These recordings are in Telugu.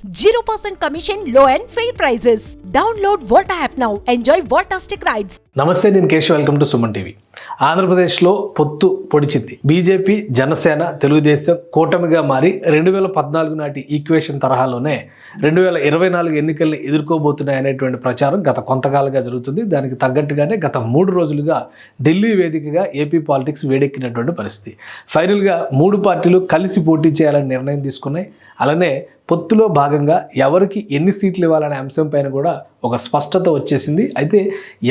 0% commission, low and fair prices. Download Volta app now. Enjoy Voltastic rides. నమస్తే, నేను Keshav. Welcome to Suman TV. ఆంధ్రప్రదేశ్లో పొత్తు పొడిచింది. బీజేపీ, జనసేన, తెలుగుదేశం కూటమిగా మారి 2014 నాటి ఈక్వేషన్ తరహాలోనే 2024 ఎన్నికల్ని ఎదుర్కోబోతున్నాయనేటువంటి ప్రచారం గత కొంతకాలంగా జరుగుతుంది. దానికి తగ్గట్టుగానే గత 3 రోజులుగా ఢిల్లీ వేదికగా ఏపీ పాలిటిక్స్ వేడెక్కినటువంటి పరిస్థితి. ఫైనల్గా 3 పార్టీలు కలిసి పోటీ చేయాలని నిర్ణయం తీసుకున్నాయి. అలానే పొత్తులో భాగంగా ఎవరికి ఎన్ని సీట్లు ఇవ్వాలనే అంశం పైన కూడా ఒక స్పష్టత వచ్చేసింది. అయితే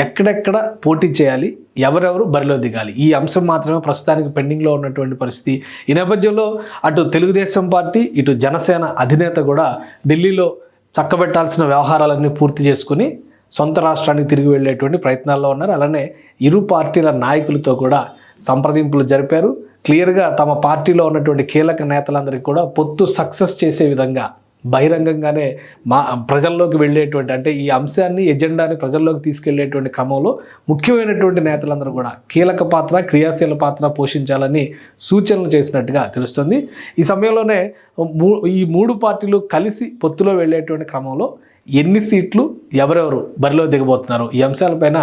ఎక్కడెక్కడ పోటీ చేయాలి, ఎవరెవరు బరిలో దిగాలి, ఈ అంశం మాత్రమే ప్రస్తుతానికి పెండింగ్లో ఉన్నటువంటి పరిస్థితి. ఈ నేపథ్యంలో అటు తెలుగుదేశం పార్టీ, ఇటు జనసేన అధినేత కూడా ఢిల్లీలో చక్కబెట్టాల్సిన వ్యవహారాలన్నీ పూర్తి చేసుకుని సొంత రాష్ట్రానికి తిరిగి వెళ్ళేటువంటి ప్రయత్నాల్లో ఉన్నారు. అలానే ఇరు పార్టీల నాయకులతో కూడా సంప్రదింపులు జరిపారు. క్లియర్గా తమ పార్టీలో ఉన్నటువంటి కీలక నేతలందరికీ కూడా పొత్తు సక్సెస్ చేసే విధంగా బహిరంగంగానే ప్రజల్లోకి వెళ్ళేటువంటి, అంటే ఈ అంశాన్ని, ఎజెండాని ప్రజల్లోకి తీసుకెళ్లేటువంటి క్రమంలో ముఖ్యమైనటువంటి నేతలందరూ కూడా కీలక పాత్ర, క్రియాశీల పాత్ర పోషించాలని సూచనలు చేసినట్టుగా తెలుస్తుంది. ఈ సమయంలోనే ఈ 3 పార్టీలు కలిసి పొత్తులో వెళ్ళేటువంటి క్రమంలో ఎన్ని సీట్లు, ఎవరెవరు బరిలో దిగబోతున్నారు, ఈ అంశాలపైన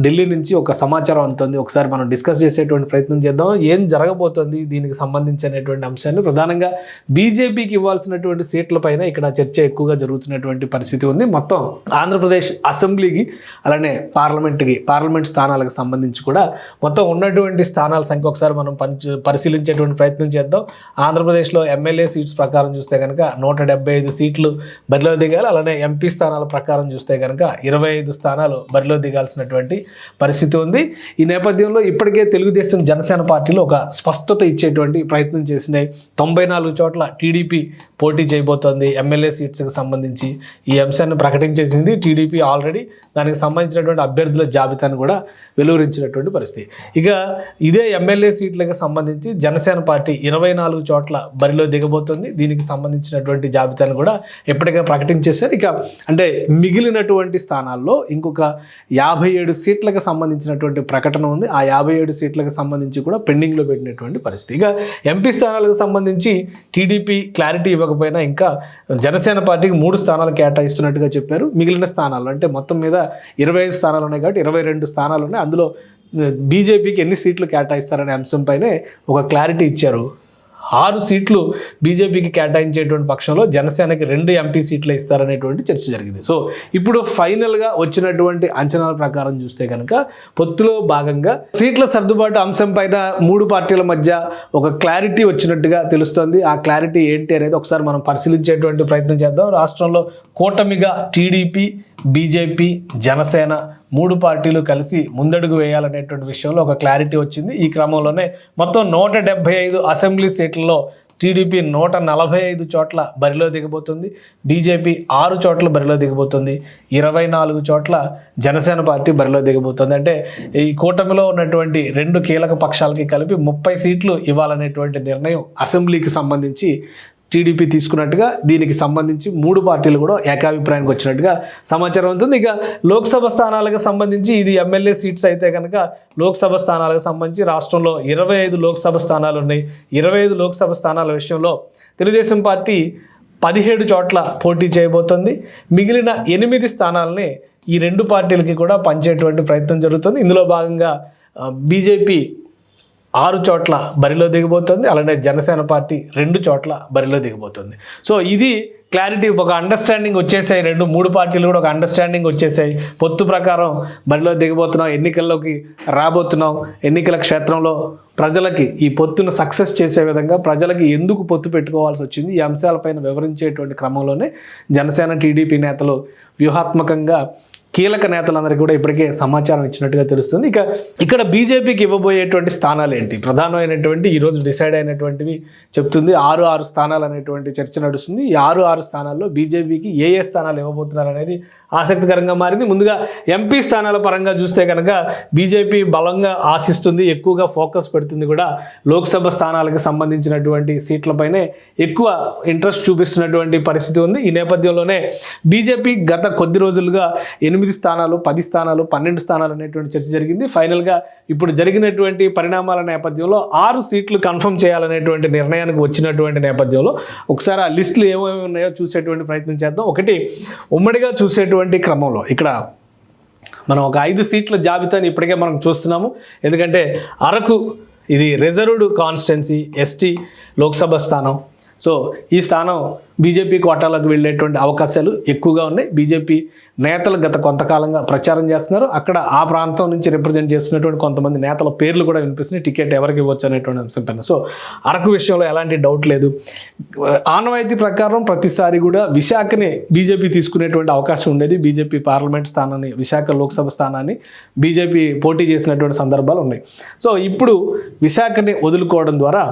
ఢిల్లీ నుంచి ఒక సమాచారం అందుతుంది. ఒకసారి మనం డిస్కస్ చేసేటువంటి ప్రయత్నం చేద్దాం. ఏం జరగబోతోంది దీనికి సంబంధించినటువంటి అంశాన్ని, ప్రధానంగా బీజేపీకి ఇవ్వాల్సినటువంటి సీట్లపైన ఇక్కడ చర్చ ఎక్కువగా జరుగుతున్నటువంటి పరిస్థితి ఉంది. మొత్తం ఆంధ్రప్రదేశ్ అసెంబ్లీకి, అలానే పార్లమెంట్ స్థానాలకు సంబంధించి కూడా మొత్తం ఉన్నటువంటి స్థానాల సంఖ్య ఒకసారి మనం పరిశీలించేటువంటి ప్రయత్నం చేద్దాం. ఆంధ్రప్రదేశ్లో ఎమ్మెల్యే సీట్స్ ప్రకారం చూస్తే కనుక 175 సీట్లు బరిలో దిగాలి. అలానే ఎంపీ స్థానాల ప్రకారం చూస్తే కనుక 25 స్థానాలు బరిలో దిగాల్సినటువంటి పరిస్థితి ఉంది. ఈ నేపథ్యంలో ఇప్పటికే తెలుగుదేశం, జనసేన పార్టీలో ఒక స్పష్టత ఇచ్చేటువంటి ప్రయత్నం చేసినాయి. 94 చోట్ల టీడీపీ పోటీ చేయబోతోంది ఎమ్మెల్యే సీట్స్కి సంబంధించి. ఈ అంశాన్ని ప్రకటించేసింది టీడీపీ ఆల్రెడీ. దానికి సంబంధించినటువంటి అభ్యర్థుల జాబితాను కూడా వెలువరించినటువంటి పరిస్థితి. ఇక ఇదే ఎమ్మెల్యే సీట్లకు సంబంధించి జనసేన పార్టీ 24 చోట్ల బరిలో దిగబోతోంది. దీనికి సంబంధించినటువంటి జాబితాను కూడా ఎప్పటికే ప్రకటించేశారు. ఇక అంటే మిగిలినటువంటి స్థానాల్లో ఇంకొక 57 సీట్లకు సంబంధించినటువంటి ప్రకటన ఉంది. ఆ 57 సీట్లకు సంబంధించి కూడా పెండింగ్లో పెట్టినటువంటి పరిస్థితి. ఇక ఎంపీ స్థానాలకు సంబంధించి టీడీపీ క్లారిటీ ఇవ్వకపోయినా ఇంకా జనసేన పార్టీకి 3 స్థానాలు కేటాయిస్తున్నట్టుగా చెప్పారు. మిగిలిన స్థానాలు అంటే మొత్తం మీద 25 స్థానాలు ఉన్నాయి కాబట్టి 22 స్థానాలు ఉన్నాయి. అందులో బీజేపీకి ఎన్ని సీట్లు కేటాయిస్తారనే అంశంపైనే ఒక క్లారిటీ ఇచ్చారు. 6 సీట్లు బీజేపీకి కేటాయించేటువంటి పక్షంలో జనసేనకి 2 ఎంపీ సీట్లు ఇస్తారనేటువంటి చర్చ జరిగింది. సో ఇప్పుడు ఫైనల్గా వచ్చినటువంటి అంచనాల ప్రకారం చూస్తే కనుక పొత్తులో భాగంగా సీట్ల సర్దుబాటు అంశం పైన 3 పార్టీల మధ్య ఒక క్లారిటీ వచ్చినట్టుగా తెలుస్తోంది. ఆ క్లారిటీ ఏంటి అనేది ఒకసారి మనం పరిశీలించేటువంటి ప్రయత్నం చేద్దాం. రాష్ట్రంలో కూటమిగా టీడీపీ, బీజేపీ, జనసేన 3 పార్టీలు కలిసి ముందడుగు వేయాలనేటువంటి విషయంలో ఒక క్లారిటీ వచ్చింది. ఈ క్రమంలోనే మొత్తం 175 అసెంబ్లీ సీట్లలో టీడీపీ 145 చోట్ల బరిలో దిగబోతుంది. బీజేపీ 6 చోట్ల బరిలో దిగబోతుంది. 24 చోట్ల జనసేన పార్టీ బరిలో దిగబోతుంది. అంటే ఈ కూటమిలో ఉన్నటువంటి 2 కీలక పక్షాలకి కలిపి 30 సీట్లు ఇవ్వాలనేటువంటి నిర్ణయం అసెంబ్లీకి సంబంధించి టీడీపీ తీసుకున్నట్టుగా, దీనికి సంబంధించి 3 పార్టీలు కూడా ఏకాభిప్రాయానికి వచ్చినట్టుగా సమాచారం ఉంటుంది. ఇక లోక్సభ స్థానాలకు సంబంధించి ఇది ఎమ్మెల్యే సీట్స్ అయితే కనుక లోక్సభ స్థానాలకు సంబంధించి రాష్ట్రంలో 25 లోక్సభ స్థానాలు ఉన్నాయి. 25 లోక్సభ స్థానాల విషయంలో తెలుగుదేశం పార్టీ 17 చోట్ల పోటీ చేయబోతోంది. మిగిలిన 8 స్థానాలని ఈ 2 పార్టీలకి కూడా పంచేటువంటి ప్రయత్నం జరుగుతుంది. ఇందులో భాగంగా బీజేపీ 6 చోట్ల బరిలో దిగబోతుంది. అలానే జనసేన పార్టీ 2 చోట్ల బరిలో దిగబోతుంది. సో ఇది క్లారిటీ, ఒక అండర్స్టాండింగ్ వచ్చేసాయి. 3 పార్టీలు కూడా ఒక అండర్స్టాండింగ్ వచ్చేసాయి. పొత్తు ప్రకారం బరిలో దిగబోతున్నాం, ఎన్నికల్లోకి రాబోతున్నాం. ఎన్నికల క్షేత్రంలో ప్రజలకి ఈ పొత్తును సక్సెస్ చేసే విధంగా ప్రజలకి ఎందుకు పొత్తు పెట్టుకోవాల్సి వచ్చింది, ఈ అంశాలపైన వివరించేటువంటి క్రమంలోనే జనసేన, టీడీపీ నేతలు వ్యూహాత్మకంగా కీలక నేతలందరికీ కూడా ఇప్పటికే సమాచారం ఇచ్చినట్టుగా తెలుస్తుంది. ఇక ఇక్కడ బీజేపీకి ఇవ్వబోయేటువంటి స్థానాలు ఏంటి, ప్రధానమైనటువంటి ఈరోజు డిసైడ్ అయినటువంటివి చెప్తుంది. 6 స్థానాలు అనేటువంటి చర్చ నడుస్తుంది. ఈ 6 స్థానాల్లో బీజేపీకి ఏ స్థానాలు ఇవ్వబోతున్నారు అనేది ఆసక్తికరంగా మారింది. ముందుగా ఎంపీ స్థానాల పరంగా చూస్తే కనుక బీజేపీ బలంగా ఆశిస్తుంది, ఎక్కువగా ఫోకస్ పెడుతుంది కూడా. లోక్సభ స్థానాలకు సంబంధించినటువంటి సీట్లపైనే ఎక్కువ ఇంట్రెస్ట్ చూపిస్తున్నటువంటి పరిస్థితి ఉంది. ఈ నేపథ్యంలోనే బీజేపీ గత కొద్ది రోజులుగా 8 స్థానాలు, 10 స్థానాలు, 12 స్థానాలు అనేటువంటి చర్చ జరిగింది. ఫైనల్గా ఇప్పుడు జరిగినటువంటి పరిణామాల నేపథ్యంలో 6 సీట్లు కన్ఫర్మ్ చేయాలనేటువంటి నిర్ణయానికి వచ్చినటువంటి నేపథ్యంలో ఒకసారి ఆ లిస్టులు ఏమేమి ఉన్నాయో చూసేటువంటి ప్రయత్నం చేద్దాం. ఒకటి, ఉమ్మడిగా చూసేటువంటి క్రమంలో ఇక్కడ మనం ఒక 5 సీట్ల జాబితాని ఇప్పటికే మనం చూస్తున్నాము. ఎందుకంటే అరకు ఇది రిజర్వ్డ్ కాన్స్టిట్యున్సీ, ఎస్టీ లోక్సభ స్థానం. సో ఈ స్థానం బీజేపీ కోటాలకు వెళ్ళేటువంటి అవకాశాలు ఎక్కువగా ఉన్నాయి. బీజేపీ నేతలు గత కొంతకాలంగా ప్రచారం చేస్తున్నారు. అక్కడ ఆ ప్రాంతం నుంచి రిప్రజెంట్ చేస్తున్నటువంటి కొంతమంది నేతల పేర్లు కూడా వినిపిస్తున్నాయి, టికెట్ ఎవరికి ఇవ్వచ్చు అనేటువంటి అంశం పైన. సో అరకు విషయంలో ఎలాంటి డౌట్ లేదు. ఆనవాయితీ ప్రకారం ప్రతిసారి కూడా విశాఖని బీజేపీ తీసుకునేటువంటి అవకాశం ఉండేది. బీజేపీ పార్లమెంట్ స్థానాన్ని, విశాఖ లోక్సభ స్థానాన్ని బీజేపీ పోటీ చేసినటువంటి సందర్భాలు ఉన్నాయి. సో ఇప్పుడు విశాఖని వదులుకోవడం ద్వారా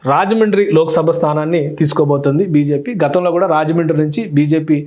రాజమండ్రి లోక్సభ స్థానాన్ని తీసుకోబోతుంది బీజేపీ. గతంలో కూడా రాజమండ్రి నుంచి బీజేపీ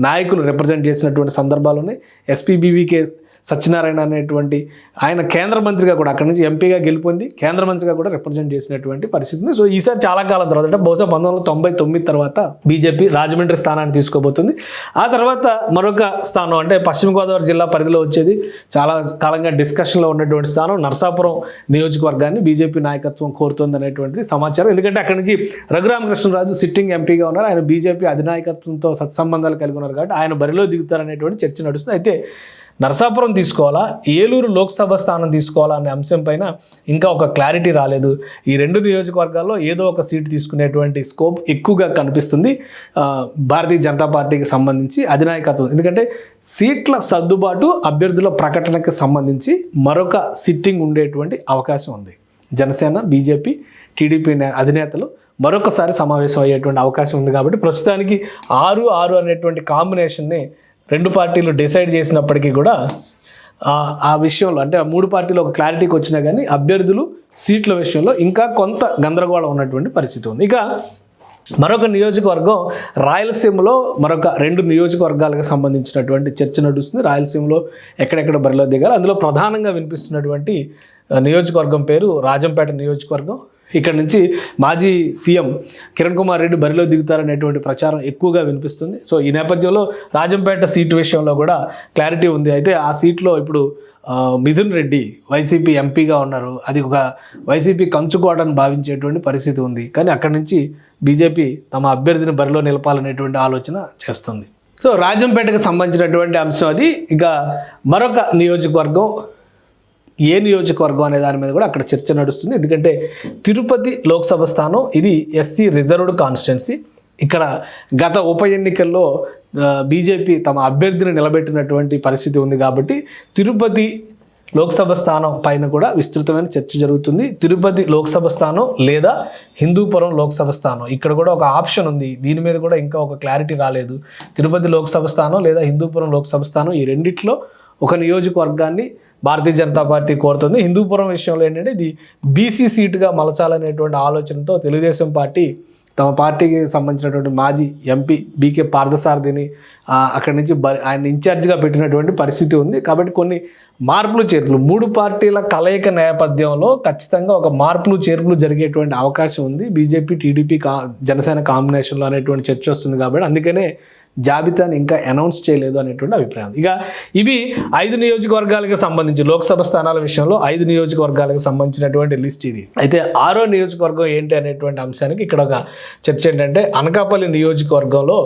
నాయకులు రిప్రజెంట్ చేసినటువంటి సందర్భాలు ఉన్నాయి. ఎస్పీబీవీకే సత్యనారాయణ అనేటువంటి ఆయన కేంద్ర మంత్రిగా కూడా అక్కడి నుంచి ఎంపీగా గెలుపొంది కేంద్ర మంత్రిగా కూడా రిప్రజెంట్ చేసినటువంటి పరిస్థితి ఉంది. సో ఈసారి చాలా కాలం తర్వాత, అంటే బహుశా 1999 తర్వాత బీజేపీ రాజమండ్రి స్థానాన్ని తీసుకోబోతుంది. ఆ తర్వాత మరొక స్థానం, అంటే పశ్చిమ గోదావరి జిల్లా పరిధిలో వచ్చేది, చాలా కాలంగా డిస్కషన్లో ఉన్నటువంటి స్థానం నరసాపురం నియోజకవర్గాన్ని బీజేపీ నాయకత్వం కోరుతుంది అనేటువంటిది సమాచారం. ఎందుకంటే అక్కడి నుంచి రఘురామకృష్ణరాజు సిట్టింగ్ ఎంపీగా ఉన్నారు. ఆయన బీజేపీ అధినాయకత్వంతో సత్సంబంధాలు కలిగి ఉన్నారు కాబట్టి ఆయన బరిలో దిగుతారనేటువంటి చర్చ నడుస్తుంది. అయితే నరసాపురం తీసుకోవాలా, ఏలూరు లోక్సభ స్థానం తీసుకోవాలా అనే అంశం పైన ఇంకా ఒక క్లారిటీ రాలేదు. ఈ 2 నియోజకవర్గాల్లో ఏదో ఒక సీటు తీసుకునేటువంటి స్కోప్ ఎక్కువగా కనిపిస్తుంది భారతీయ జనతా పార్టీకి సంబంధించి అధినాయకత్వం. ఎందుకంటే సీట్ల సర్దుబాటు, అభ్యర్థుల ప్రకటనకు సంబంధించి మరొక సిట్టింగ్ ఉండేటువంటి అవకాశం ఉంది. జనసేన, బీజేపీ, టీడీపీ అధినేతలు మరొకసారి సమావేశం అయ్యేటువంటి అవకాశం ఉంది. కాబట్టి ప్రస్తుతానికి 6-6 అనేటువంటి కాంబినేషన్ని 2 పార్టీలు డిసైడ్ చేసినప్పటికీ కూడా ఆ విషయంలో, అంటే ఆ 3 పార్టీలు ఒక క్లారిటీకి వచ్చినా కానీ అభ్యర్థులు సీట్ల విషయంలో ఇంకా కొంత గందరగోళం ఉన్నటువంటి పరిస్థితి ఉంది. ఇక మరొక నియోజకవర్గం రాయలసీమలో మరొక 2 నియోజకవర్గాలకు సంబంధించినటువంటి చర్చ నడుస్తుంది. రాయలసీమలో ఎక్కడెక్కడ బరిలో దిగాలి, అందులో ప్రధానంగా వినిపిస్తున్నటువంటి నియోజకవర్గం పేరు రాజంపేట నియోజకవర్గం. ఇక్కడ నుంచి మాజీ సీఎం కిరణ్ కుమార్ రెడ్డి బరిలో దిగుతారనేటువంటి ప్రచారం ఎక్కువగా వినిపిస్తుంది. సో ఈ నేపథ్యంలో రాజంపేట సీటు విషయంలో కూడా క్లారిటీ ఉంది. అయితే ఆ సీట్లో ఇప్పుడు మిథున్ రెడ్డి వైసీపీ ఎంపీగా ఉన్నారు. అది ఒక వైసీపీ కంచుకోవడానికి భావించేటువంటి పరిస్థితి ఉంది. కానీ అక్కడి నుంచి బీజేపీ తమ అభ్యర్థిని బరిలో నిలపాలనేటువంటి ఆలోచన చేస్తుంది. సో రాజంపేటకు సంబంధించినటువంటి అంశం అది. ఇక మరొక నియోజకవర్గం, ఏ నియోజకవర్గం అనే దాని మీద కూడా అక్కడ చర్చ నడుస్తుంది. ఎందుకంటే తిరుపతి లోక్సభ స్థానం ఇది ఎస్సీ రిజర్వ్డ్ కాన్స్టిట్యున్సీ. ఇక్కడ గత ఉప ఎన్నికల్లో బీజేపీ తమ అభ్యర్థిని నిలబెట్టినటువంటి పరిస్థితి ఉంది. కాబట్టి తిరుపతి లోక్సభ స్థానం పైన కూడా విస్తృతమైన చర్చ జరుగుతుంది. తిరుపతి లోక్సభ స్థానం లేదా హిందూపురం లోక్సభ స్థానం, ఇక్కడ కూడా ఒక ఆప్షన్ ఉంది. దీని మీద కూడా ఇంకా ఒక క్లారిటీ రాలేదు. తిరుపతి లోక్సభ స్థానం లేదా హిందూపురం లోక్సభ స్థానం, ఈ రెండిట్లో ఒక నియోజకవర్గాన్ని భారతీయ జనతా పార్టీ కోరుతుంది. హిందూపురం విషయంలో ఏంటంటే ఇది బీసీ సీటుగా మలచాలనేటువంటి ఆలోచనతో తెలుగుదేశం పార్టీ తమ పార్టీకి సంబంధించినటువంటి మాజీ ఎంపీ బీకే పార్థసారథిని అక్కడి నుంచి ఆయన ఇన్ఛార్జిగా పెట్టినటువంటి పరిస్థితి ఉంది. కాబట్టి కొన్ని మార్పులు చేర్పులు, 3 పార్టీల కలయిక నేపథ్యంలో ఖచ్చితంగా ఒక మార్పులు చేర్పులు జరిగేటువంటి అవకాశం ఉంది. బీజేపీ, టీడీపీ, జనసేన కాంబినేషన్లో అనేటువంటి చర్చ వస్తుంది. కాబట్టి అందుకనే జాబితాని ఇంకా అనౌన్స్ చేయలేదు అనేటువంటి అభిప్రాయం. ఇక ఇవి 5 నియోజకవర్గాలకు సంబంధించి లోక్సభ స్థానాల విషయంలో 5 నియోజకవర్గాలకు సంబంధించినటువంటి లిస్ట్ ఇది. అయితే 6వ నియోజకవర్గం ఏంటి అనేటువంటి అంశానికి ఇక్కడ ఒక చర్చ ఏంటంటే, అనకాపల్లి నియోజకవర్గంలో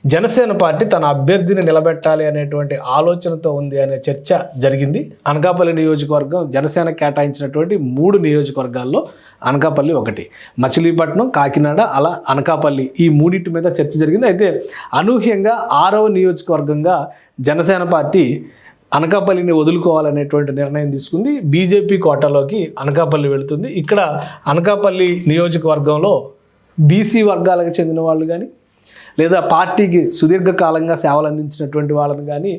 జనసేన పార్టీ తన అభ్యర్థిని నిలబెట్టాలి అనేటువంటి ఆలోచనతో ఉంది అనే చర్చ జరిగింది. అనకాపల్లి నియోజకవర్గం జనసేన కేటాయించినటువంటి 3 నియోజకవర్గాల్లో అనకాపల్లి ఒకటి, మచిలీపట్నం, కాకినాడ, అలా అనకాపల్లి, ఈ 3 మీద చర్చ జరిగింది. అయితే అనూహ్యంగా 6వ నియోజకవర్గంగా జనసేన పార్టీ అనకాపల్లిని వదులుకోవాలనేటువంటి నిర్ణయం తీసుకుంది. బీజేపీ కోటాలోకి అనకాపల్లి వెళుతుంది. ఇక్కడ అనకాపల్లి నియోజకవర్గంలో బీసీ వర్గాలకు చెందిన వాళ్ళు కానీ లేదా పార్టీకి సుదీర్ఘకాలంగా సేవలు అందించినటువంటి వాళ్ళని కానీ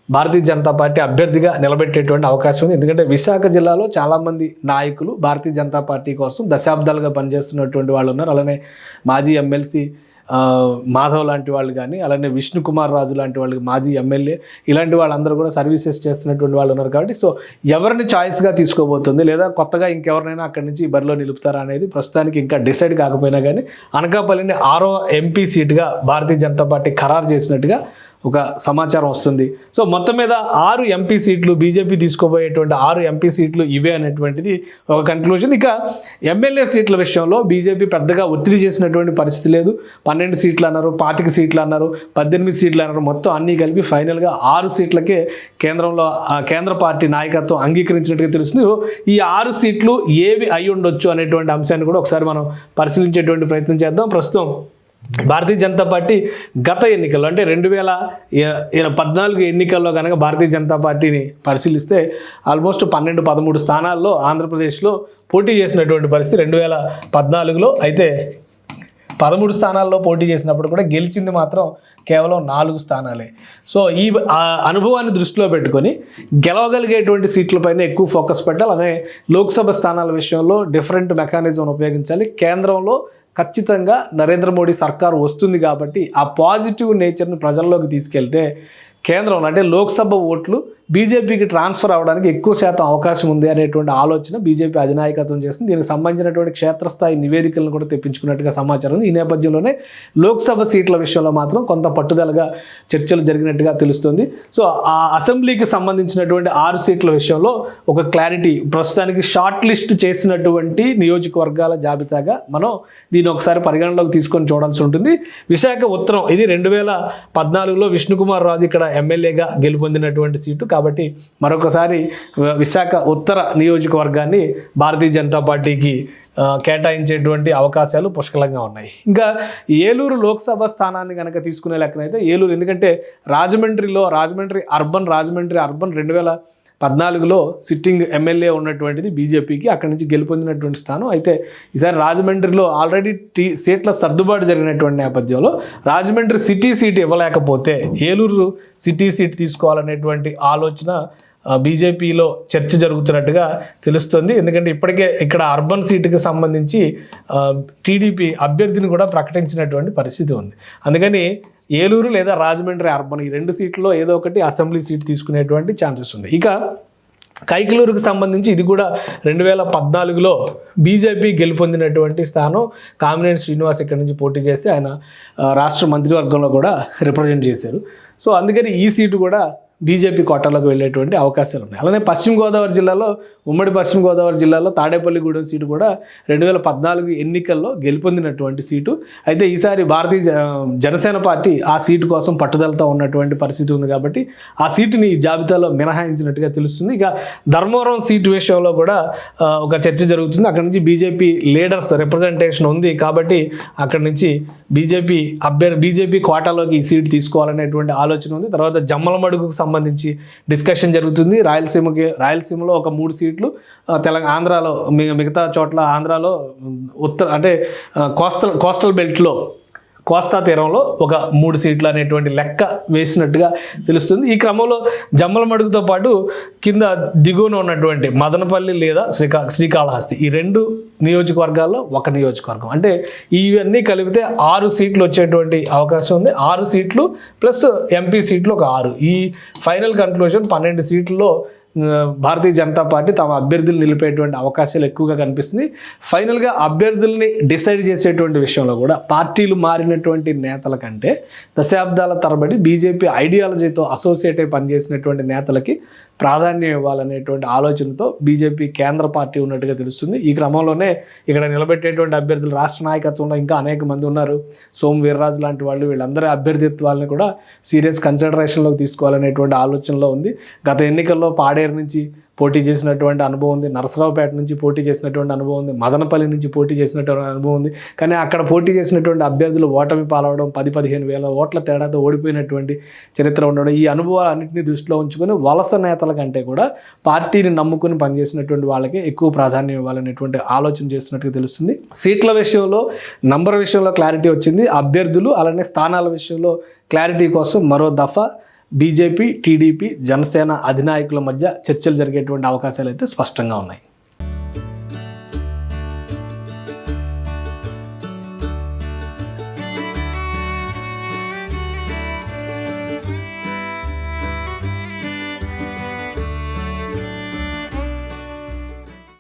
భారతీయ జనతా పార్టీ అభ్యర్థిగా నిలబెట్టేటువంటి అవకాశం ఉంది. ఎందుకంటే విశాఖ జిల్లాలో చాలామంది నాయకులు భారతీయ జనతా పార్టీ కోసం దశాబ్దాలుగా పనిచేస్తున్నటువంటి వాళ్ళు ఉన్నారు. అలానే మాజీ ఎమ్మెల్సీ మాధవ్ లాంటి వాళ్ళు కానీ, అలానే విష్ణు కుమార్ రాజు లాంటి వాళ్ళు, మాజీ ఎమ్మెల్యే, ఇలాంటి వాళ్ళందరూ కూడా సర్వీసెస్ చేస్తున్నటువంటి వాళ్ళు ఉన్నారు. కాబట్టి సో ఎవరిని చాయిస్గా తీసుకోబోతుంది, లేదా కొత్తగా ఇంకెవరినైనా అక్కడి నుంచి బరిలో నిలుపుతారా అనేది ప్రస్తుతానికి ఇంకా డిసైడ్ కాకపోయినా కానీ అనకాపల్లిని 6వ ఎంపీ సీటుగా భారతీయ జనతా పార్టీ ఖరారు చేసినట్టుగా ఒక సమాచారం వస్తుంది. సో మొత్తం మీద 6 ఎంపీ సీట్లు బీజేపీ తీసుకోబోయేటువంటి 6 ఎంపీ సీట్లు ఇవే అనేటువంటిది ఒక కన్క్లూజన్. ఇక ఎమ్మెల్యే సీట్ల విషయంలో బీజేపీ పెద్దగా ఒత్తిడి చేసినటువంటి పరిస్థితి లేదు. 12 సీట్లు అన్నారు, 25 సీట్లు అన్నారు, 18 సీట్లు అన్నారు, మొత్తం అన్నీ కలిపి ఫైనల్గా 6 సీట్లకే కేంద్ర పార్టీ నాయకత్వం అంగీకరించినట్టుగా తెలుస్తుంది. ఈ 6 సీట్లు ఏవి అయి ఉండొచ్చు అనేటువంటి అంశాన్ని కూడా ఒకసారి మనం పరిశీలించేటువంటి ప్రయత్నం చేద్దాం. ప్రస్తుతం భారతీయ జనతా పార్టీ గత ఎన్నికల్లో అంటే 2014 ఎన్నికల్లో కనుక భారతీయ జనతా పార్టీని పరిశీలిస్తే ఆల్మోస్ట్ 12-13 స్థానాల్లో ఆంధ్రప్రదేశ్లో పోటీ చేసినటువంటి పరిస్థితి 2014లో. అయితే 13 స్థానాల్లో పోటీ చేసినప్పుడు కూడా గెలిచింది మాత్రం కేవలం 4 స్థానాలే. సో ఈ అనుభవాన్ని దృష్టిలో పెట్టుకొని గెలవగలిగేటువంటి సీట్లపైన ఎక్కువ ఫోకస్ పెట్టాలి. అలానే లోక్సభ స్థానాల విషయంలో డిఫరెంట్ మెకానిజం ఉపయోగించాలి. కేంద్రంలో ఖచ్చితంగా నరేంద్ర మోడీ సర్కారు వస్తుంది కాబట్టి ఆ పాజిటివ్ నేచర్ని ప్రజల్లోకి తీసుకెళ్తే కేంద్రంలో అంటే లోక్సభ ఓట్లు బీజేపీకి ట్రాన్స్ఫర్ అవ్వడానికి ఎక్కువ శాతం అవకాశం ఉంది అనేటువంటి ఆలోచన బీజేపీ అధినాయకత్వం చేస్తుంది. దీనికి సంబంధించినటువంటి క్షేత్రస్థాయి నివేదికలను కూడా తెప్పించుకున్నట్టుగా సమాచారం ఉంది. ఈ నేపథ్యంలోనే లోక్సభ సీట్ల విషయంలో మాత్రం కొంత పట్టుదలగా చర్చలు జరిగినట్టుగా తెలుస్తుంది. సో ఆ అసెంబ్లీకి సంబంధించినటువంటి 6 సీట్ల విషయంలో ఒక క్లారిటీ ప్రస్తుతానికి షార్ట్ లిస్ట్ చేసినటువంటి నియోజకవర్గాల జాబితాగా మనం దీన్ని ఒకసారి పరిగణలోకి తీసుకొని చూడాల్సి ఉంటుంది. విశాఖ ఉత్తరం ఇది 2014లో విష్ణుకుమార్ రాజు ఇక్కడ ఎమ్మెల్యేగా గెలుపొందినటువంటి సీటు కాబట్టి మరొకసారి విశాఖ ఉత్తర నియోజకవర్గాన్ని భారతీయ జనతా పార్టీకి కేటాయించేటువంటి అవకాశాలు పుష్కలంగా ఉన్నాయి. ఇంకా ఏలూరు లోక్సభ స్థానాన్ని కనుక తీసుకునే లెక్కనైతే ఏలూరు, ఎందుకంటే రాజమండ్రి అర్బన్ 2014లో సిట్టింగ్ ఎమ్మెల్యే ఉన్నటువంటిది బీజేపీకి, అక్కడి నుంచి గెలుపొందినటువంటి స్థానం. అయితే ఈసారి రాజమండ్రిలో ఆల్రెడీ సీట్ల సర్దుబాటు జరిగినటువంటి నేపథ్యంలో రాజమండ్రి సిటీ సీట్ ఇవ్వలేకపోతే ఏలూరు సిటీ సీట్ తీసుకోవాలనేటువంటి ఆలోచన బీజేపీలో చర్చ జరుగుతున్నట్టుగా తెలుస్తుంది. ఎందుకంటే ఇప్పటికే ఇక్కడ అర్బన్ సీటుకి సంబంధించి టీడీపీ అభ్యర్థిని కూడా ప్రకటించినటువంటి పరిస్థితి ఉంది. అందుకని ఏలూరు లేదా రాజమండ్రి అర్బన్ ఈ 2 సీట్లలో ఏదో ఒకటి అసెంబ్లీ సీట్ తీసుకునేటువంటి ఛాన్సెస్ ఉంది. ఇక కైకలూరుకు సంబంధించి ఇది కూడా 2014లో బీజేపీ గెలుపొందినటువంటి స్థానం. కామినేని శ్రీనివాస్ ఇక్కడి నుంచి పోటీ చేసి ఆయన రాష్ట్ర మంత్రివర్గంలో కూడా రిప్రజెంట్ చేశారు. సో అందుకని ఈ సీటు కూడా బీజేపీ కోటాలోకి వెళ్ళేటువంటి అవకాశాలు ఉన్నాయి. అలానే ఉమ్మడి పశ్చిమ గోదావరి జిల్లాలో తాడేపల్లిగూడెం సీటు కూడా 2014 ఎన్నికల్లో గెలుపొందినటువంటి సీటు. అయితే ఈసారి భారతీయ జనసేన పార్టీ ఆ సీటు కోసం పట్టుదలతో ఉన్నటువంటి పరిస్థితి ఉంది కాబట్టి ఆ సీటుని జాబితాలో మినహాయించినట్టుగా తెలుస్తుంది. ఇక ధర్మవరం సీటు విషయంలో కూడా ఒక చర్చ జరుగుతుంది. అక్కడ నుంచి బీజేపీ లీడర్స్ రిప్రజెంటేషన్ ఉంది కాబట్టి అక్కడ నుంచి బీజేపీ కోటాలోకి ఈ సీటు తీసుకోవాలనేటువంటి ఆలోచన ఉంది. తర్వాత జమ్మలమడుగుకు సంబంధించి డిస్కషన్ జరుగుతుంది. రాయలసీమలో ఒక 3 సీట్లు, ఆంధ్రాలో మిగతా చోట్ల ఆంధ్రాలో కోస్టల్ బెల్ట్లో కోస్తా తీరంలో ఒక 3 సీట్లు అనేటువంటి లెక్క వేసినట్టుగా తెలుస్తుంది. ఈ క్రమంలో జమ్మలమడుగుతో పాటు కింద దిగువన ఉన్నటువంటి మదనపల్లి లేదా శ్రీకాళహస్తి ఈ 2 నియోజకవర్గాల్లో ఒక నియోజకవర్గం, అంటే ఇవన్నీ కలిపితే 6 సీట్లు వచ్చేటువంటి అవకాశం ఉంది. 6 సీట్లు ప్లస్ ఎంపీ సీట్లు ఒక 6. ఈ ఫైనల్ కన్క్లూజన్ 12 సీట్లలో భారతీయ జనతా పార్టీ తమ అభ్యర్థులు నిలిపేటువంటి అవకాశాలు ఎక్కువగా కనిపిస్తుంది. ఫైనల్గా అభ్యర్థుల్ని డిసైడ్ చేసేటువంటి విషయంలో కూడా పార్టీలు మారినటువంటి నేతల కంటే దశాబ్దాల తరబడి బీజేపీ ఐడియాలజీతో అసోసియేట్ అయి పనిచేసినటువంటి నేతలకి ప్రాధాన్యం ఇవ్వాలనేటువంటి ఆలోచనతో బీజేపీ కేంద్ర పార్టీ ఉన్నట్టుగా తెలుస్తుంది. ఈ క్రమంలోనే ఇక్కడ నిలబెట్టేటువంటి అభ్యర్థులు రాష్ట్ర నాయకత్వంలో ఇంకా అనేక మంది ఉన్నారు. సోము వీర్రాజు లాంటి వాళ్ళు, వీళ్ళందరి అభ్యర్థిత్వాలను కూడా సీరియస్ కన్సిడరేషన్లోకి తీసుకోవాలనేటువంటి ఆలోచనలో ఉంది. గత ఎన్నికల్లో పాడేరు నుంచి పోటీ చేసినటువంటి అనుభవం ఉంది, నరసరావుపేట నుంచి పోటీ చేసినటువంటి అనుభవం ఉంది, మదనపల్లి నుంచి పోటీ చేసినటువంటి అనుభవం ఉంది. కానీ అక్కడ పోటీ చేసినటువంటి అభ్యర్థులు ఓటమి పాలవడం, 10-15 వేల ఓట్ల తేడాతో ఓడిపోయినటువంటి చరిత్ర ఉండడం, ఈ అనుభవాలన్నింటినీ దృష్టిలో ఉంచుకొని వలస నేతల కంటే కూడా పార్టీని నమ్ముకుని పనిచేసినటువంటి వాళ్ళకి ఎక్కువ ప్రాధాన్యం ఇవ్వాలనేటువంటి ఆలోచన చేస్తున్నట్టుగా తెలుస్తుంది. సీట్ల విషయంలో, నంబర్ విషయంలో క్లారిటీ వచ్చింది. అభ్యర్థులు అలానే స్థానాల విషయంలో క్లారిటీ కోసం మరో దఫా బీజేపీ, టీడీపీ, జనసేన అధినాయకుల మధ్య చర్చలు జరిగేటువంటి అవకాశాలు అయితే స్పష్టంగా ఉన్నాయి.